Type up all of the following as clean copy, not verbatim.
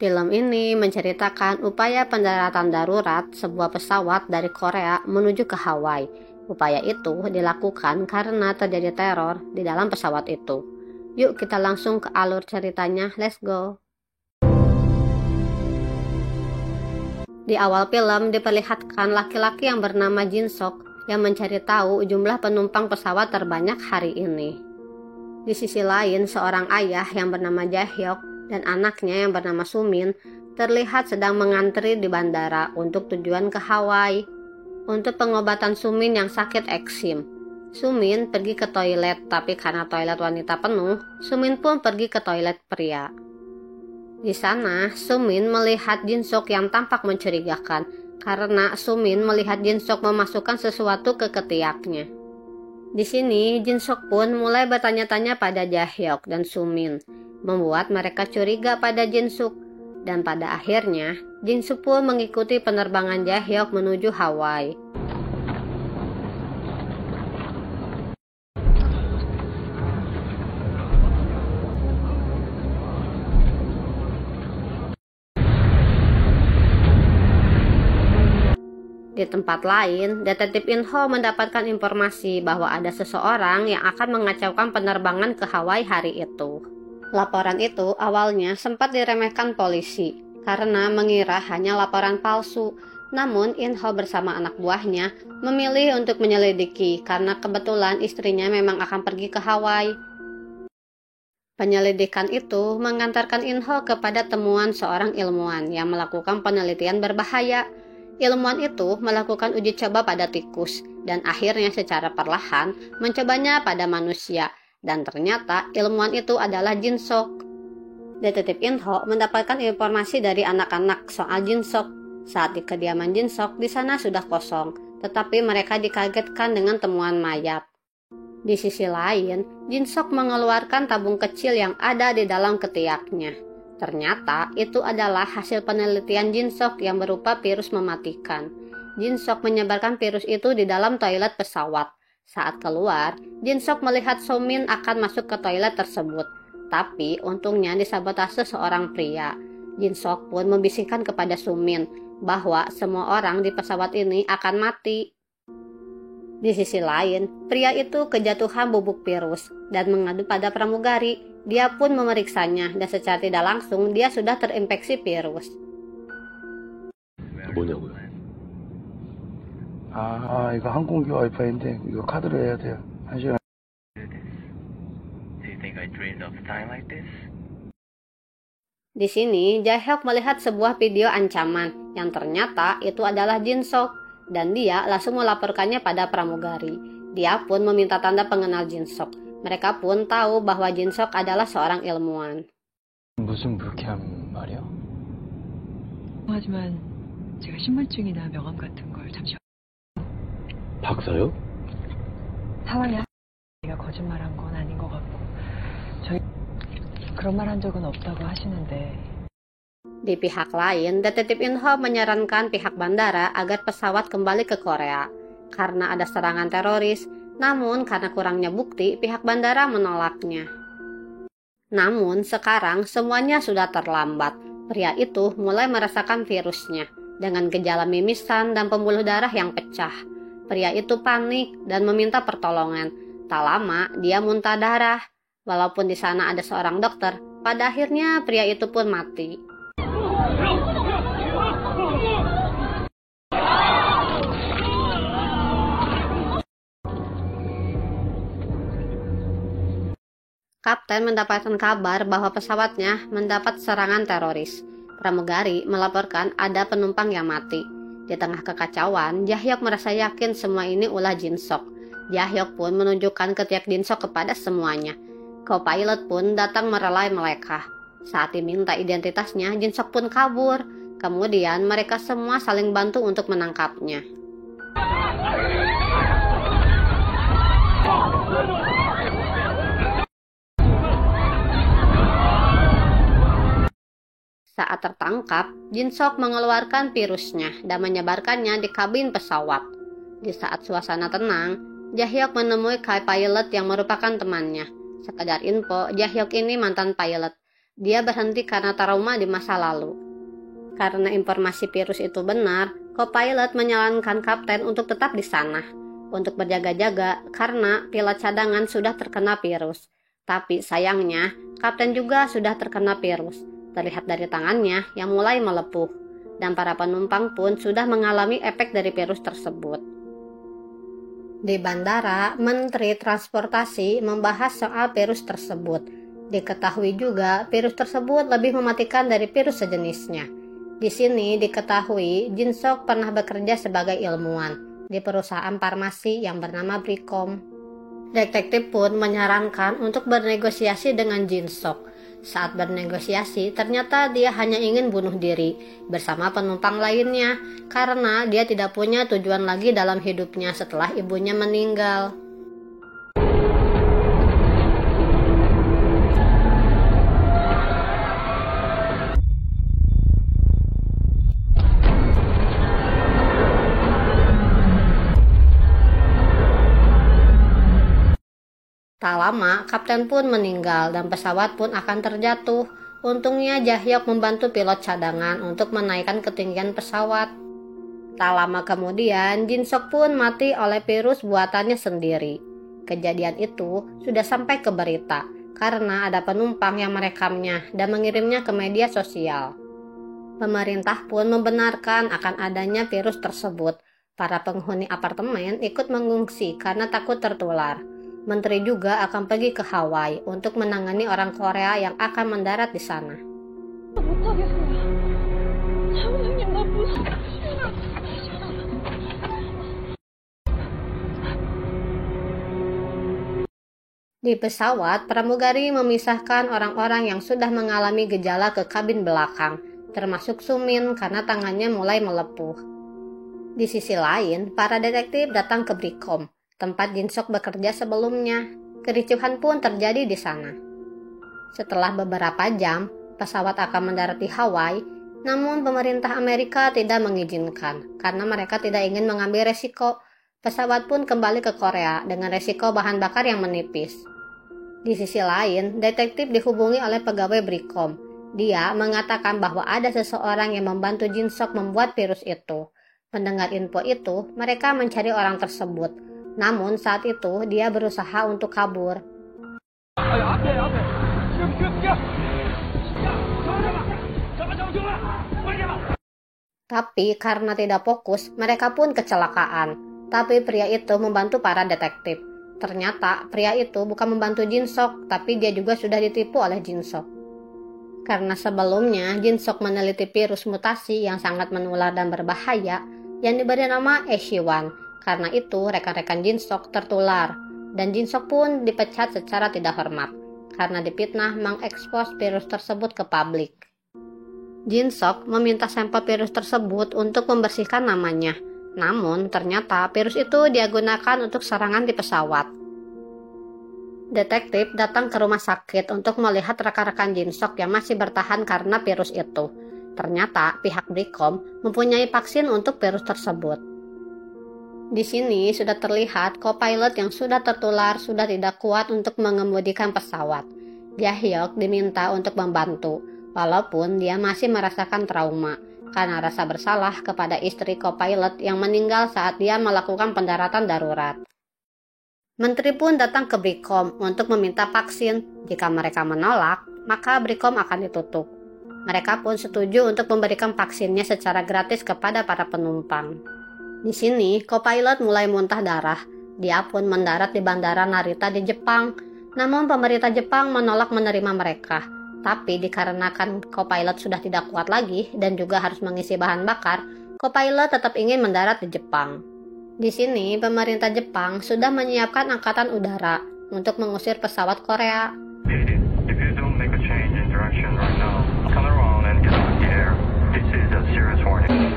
Film ini menceritakan upaya pendaratan darurat sebuah pesawat dari Korea menuju ke Hawaii. Upaya itu dilakukan karena terjadi teror di dalam pesawat itu. Yuk kita langsung ke alur ceritanya, let's go. Di awal film diperlihatkan laki-laki yang bernama Jin Sok yang mencari tahu jumlah penumpang pesawat terbanyak hari ini. Di sisi lain, seorang ayah yang bernama Jae-hyuk dan anaknya yang bernama Sumin terlihat sedang mengantri di bandara untuk tujuan ke Hawaii untuk pengobatan Sumin yang sakit eksim. Sumin pergi ke toilet, tapi karena toilet wanita penuh, Sumin pun pergi ke toilet pria. Di sana, Sumin melihat Jin Sok yang tampak mencurigakan karena Sumin melihat Jin Sok memasukkan sesuatu ke ketiaknya. Di sini, Jin Sok pun mulai bertanya-tanya pada Jae-hyuk dan Sumin, membuat mereka curiga pada Jin Suk. Dan pada akhirnya, Jin Suk pun mengikuti penerbangan Jae-hyuk menuju Hawaii. Di tempat lain, detektif Inho mendapatkan informasi bahwa ada seseorang yang akan mengacaukan penerbangan ke Hawaii hari itu. Laporan itu awalnya sempat diremehkan polisi karena mengira hanya laporan palsu. Namun Inho bersama anak buahnya memilih untuk menyelidiki karena kebetulan istrinya memang akan pergi ke Hawaii. Penyelidikan itu mengantarkan Inho kepada temuan seorang ilmuwan yang melakukan penelitian berbahaya. Ilmuwan itu melakukan uji coba pada tikus dan akhirnya secara perlahan mencobanya pada manusia. Dan ternyata ilmuwan itu adalah Jin Sok. Detektif Inho mendapatkan informasi dari anak-anak soal Jin Sok. Saat di kediaman Jin Sok, di sana sudah kosong, tetapi mereka dikagetkan dengan temuan mayat. Di sisi lain, Jin Sok mengeluarkan tabung kecil yang ada di dalam ketiaknya. Ternyata itu adalah hasil penelitian Jin Sok yang berupa virus mematikan. Jin Sok menyebarkan virus itu di dalam toilet pesawat. Saat keluar, Jin Sok melihat Sumin akan masuk ke toilet tersebut. Tapi untungnya disabotase seorang pria. Jin Sok pun membisikkan kepada Sumin bahwa semua orang di pesawat ini akan mati. Di sisi lain, pria itu kejatuhan bubuk virus dan mengadu pada pramugari. Dia pun memeriksanya dan secara tidak langsung dia sudah terinfeksi virus. 뭐냐고요? 이거 항공기 와이파이인데 이거 카드로 해야 돼요. 1시간. Do you think I dreamed of time like this? Di sini, Jae-hyuk melihat sebuah video ancaman yang ternyata itu adalah Jin Sok dan dia langsung melaporkannya pada pramugari. Dia pun meminta tanda pengenal Jin Sok. Mereka pun tahu bahwa Jin Sok adalah seorang ilmuwan. 무슨 불쾌한 말이요? 하지만 제가 신분증이나 명함 같은 걸 잠시 박사요? 사와야 내가 거짓말한 건 아닌 것 같고 저희 그런 말 한 적은 없다고 하시는데. Di pihak lain, detektif Inho menyarankan pihak bandara agar pesawat kembali ke Korea karena ada serangan teroris. Namun karena kurangnya bukti, pihak bandara menolaknya. Namun sekarang semuanya sudah terlambat. Pria itu mulai merasakan virusnya dengan gejala mimisan dan pembuluh darah yang pecah. Pria itu panik dan meminta pertolongan. Tak lama dia muntah darah. Walaupun di sana ada seorang dokter, pada akhirnya pria itu pun mati. Kapten mendapatkan kabar bahwa pesawatnya mendapat serangan teroris. Pramugari melaporkan ada penumpang yang mati. Di tengah kekacauan, Jae-hyuk merasa yakin semua ini ulah Jin Sok. Jae-hyuk pun menunjukkan ketiak Jin Sok kepada semuanya. Co-pilot pun datang merelai mereka. Saat diminta identitasnya, Jin Sok pun kabur. Kemudian mereka semua saling bantu untuk menangkapnya. Saat tertangkap, Jin Sok mengeluarkan virusnya dan menyebarkannya di kabin pesawat. Di saat suasana tenang, Jae-hyuk menemui co-pilot yang merupakan temannya. Sekadar info, Jae-hyuk ini mantan pilot. dia berhenti karena trauma di masa lalu. Karena informasi virus itu benar, co-pilot menyarankan kapten untuk tetap di sana, untuk berjaga-jaga karena pilot cadangan sudah terkena virus. Tapi sayangnya, kapten juga sudah terkena virus, terlihat dari tangannya yang mulai melepuh, dan para penumpang pun sudah mengalami efek dari virus tersebut. Di bandara, Menteri Transportasi membahas soal virus tersebut. Diketahui juga virus tersebut lebih mematikan dari virus sejenisnya. Di sini diketahui Jin Sok pernah bekerja sebagai ilmuwan di perusahaan farmasi yang bernama Bricom. Detektif pun menyarankan untuk bernegosiasi dengan Jin Sok. Saat bernegosiasi, ternyata dia hanya ingin bunuh diri bersama penumpang lainnya karena dia tidak punya tujuan lagi dalam hidupnya setelah ibunya meninggal. Tak lama, kapten pun meninggal dan pesawat pun akan terjatuh. Untungnya Jahyok membantu pilot cadangan untuk menaikkan ketinggian pesawat. Tak lama kemudian, Jin Sok pun mati oleh virus buatannya sendiri. Kejadian itu sudah sampai ke berita karena ada penumpang yang merekamnya dan mengirimnya ke media sosial. Pemerintah pun membenarkan akan adanya virus tersebut. Para penghuni apartemen ikut mengungsi karena takut tertular. Menteri juga akan pergi ke Hawaii untuk menangani orang Korea yang akan mendarat di sana. Di pesawat, pramugari memisahkan orang-orang yang sudah mengalami gejala ke kabin belakang, termasuk Sumin karena tangannya mulai melepuh. Di sisi lain, para detektif datang ke Bricom, tempat Jin Sok bekerja sebelumnya. Kericuhan pun terjadi di sana. Setelah beberapa jam, pesawat akan mendarat di Hawaii, namun pemerintah Amerika tidak mengizinkan karena mereka tidak ingin mengambil resiko. Pesawat pun kembali ke Korea dengan resiko bahan bakar yang menipis. Di sisi lain, detektif dihubungi oleh pegawai Bricom. Dia mengatakan bahwa ada seseorang yang membantu Jin Sok membuat virus itu. Mendengar info itu, mereka mencari orang tersebut. Namun saat itu dia berusaha untuk kabur. Tapi karena tidak fokus, mereka pun kecelakaan. Tapi pria itu membantu para detektif. Ternyata pria itu bukan membantu Jin Sok, tapi dia juga sudah ditipu oleh Jin Sok. Karena sebelumnya Jin Sok meneliti virus mutasi yang sangat menular dan berbahaya yang diberi nama Eshiwan. Karena itu, rekan-rekan Jin Sok tertular, dan Jin Sok pun dipecat secara tidak hormat, karena dipitnah mengekspos virus tersebut ke publik. Jin Sok meminta sampel virus tersebut untuk membersihkan namanya, namun ternyata virus itu dia gunakan untuk serangan di pesawat. Detektif datang ke rumah sakit untuk melihat rekan-rekan Jin Sok yang masih bertahan karena virus itu. Ternyata pihak Bricom mempunyai vaksin untuk virus tersebut. Di sini sudah terlihat co-pilot yang sudah tertular sudah tidak kuat untuk mengemudikan pesawat. Jahyok diminta untuk membantu, walaupun dia masih merasakan trauma karena rasa bersalah kepada istri co-pilot yang meninggal saat dia melakukan pendaratan darurat. Menteri pun datang ke Bricom untuk meminta vaksin. Jika mereka menolak, maka Bricom akan ditutup. Mereka pun setuju untuk memberikan vaksinnya secara gratis kepada para penumpang. Di sini, co-pilot mulai muntah darah. Dia pun mendarat di Bandara Narita di Jepang. Namun pemerintah Jepang menolak menerima mereka. Tapi dikarenakan co-pilot sudah tidak kuat lagi dan juga harus mengisi bahan bakar, co-pilot tetap ingin mendarat di Jepang. Di sini, pemerintah Jepang sudah menyiapkan angkatan udara untuk mengusir pesawat Korea. If you don't make a change in direction right now, come around and get out of the air. This is a serious warning.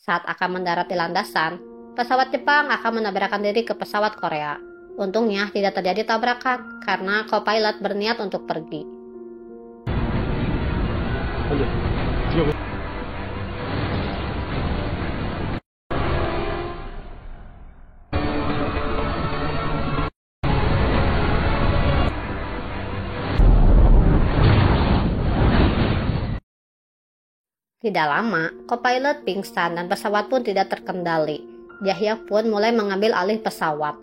Saat akan mendarat di landasan, pesawat Jepang akan menabrakkan diri ke pesawat Korea. Untungnya tidak terjadi tabrakan karena co-pilot berniat untuk pergi. Tidak lama, co-pilot pingsan dan pesawat pun tidak terkendali. Jahyuk pun mulai mengambil alih pesawat.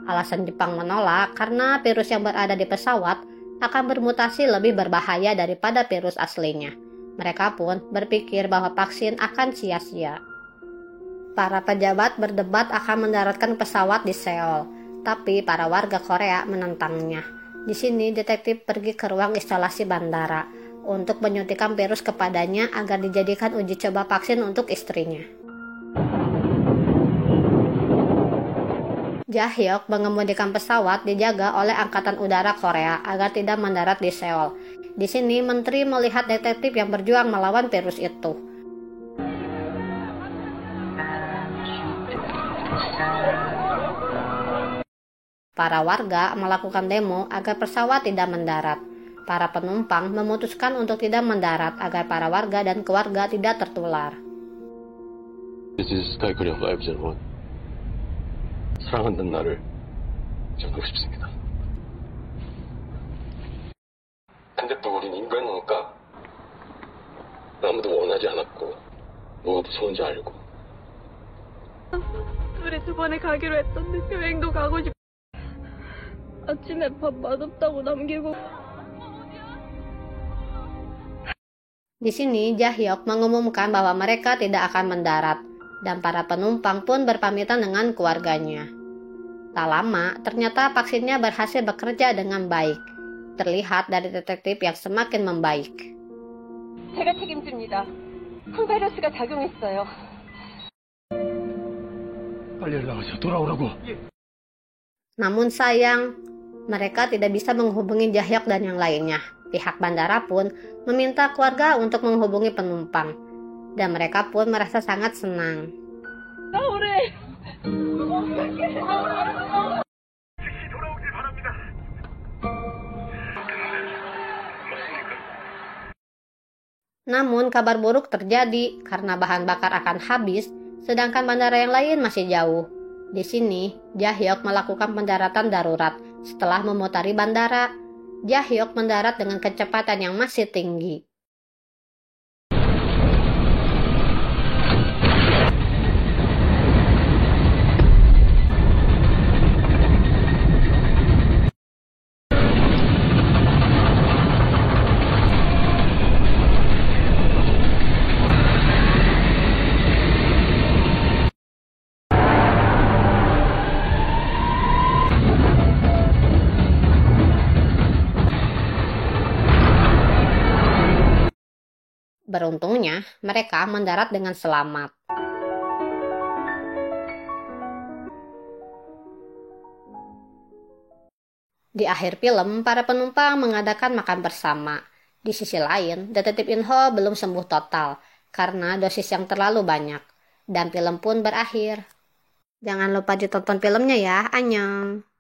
Alasan Jepang menolak karena virus yang berada di pesawat akan bermutasi lebih berbahaya daripada virus aslinya. Mereka pun berpikir bahwa vaksin akan sia-sia. Para pejabat berdebat akan mendaratkan pesawat di Seoul, tapi para warga Korea menentangnya. Di sini detektif pergi ke ruang instalasi bandara untuk menyuntikkan virus kepadanya agar dijadikan uji coba vaksin untuk istrinya. Jahyuk mengemudikan pesawat dijaga oleh Angkatan Udara Korea agar tidak mendarat di Seoul. Di sini menteri melihat detektif yang berjuang melawan virus itu. Para warga melakukan demo agar pesawat tidak mendarat. Para penumpang memutuskan untuk tidak mendarat agar para warga dan keluarga tidak tertular. This is Skycourier 501. 사랑한다는 나를 전하고 싶습니다. 근데 또 우린 인간이니까 아무도 원하지 않았고 누구도 좋은지 알고 둘이 두 번에 가기로 했던데 여행도 가고 싶어. 아침에 밥 맛없다고 남기고. Di sini Jahyuk mengumumkan bahwa mereka tidak akan mendarat dan para penumpang pun berpamitan dengan keluarganya. Tak lama, ternyata vaksinnya berhasil bekerja dengan baik. Terlihat dari detektif yang semakin membaik. 제가 책임집니다. 항바이러스가 작용했어요. 빨리 연락하세요. 돌아오라고. Namun sayang, mereka tidak bisa menghubungi Jahyuk dan yang lainnya. Pihak bandara pun meminta keluarga untuk menghubungi penumpang. Dan mereka pun merasa sangat senang. Namun kabar buruk terjadi karena bahan bakar akan habis, sedangkan bandara yang lain masih jauh. Di sini, Jahyuk melakukan pendaratan darurat. Setelah memutari bandara, Jahyuk mendarat dengan kecepatan yang masih tinggi. Beruntungnya, mereka mendarat dengan selamat. Di akhir film, para penumpang mengadakan makan bersama. Di sisi lain, detektif Inho belum sembuh total karena dosis yang terlalu banyak. Dan film pun berakhir. Jangan lupa ditonton filmnya ya, annyeong.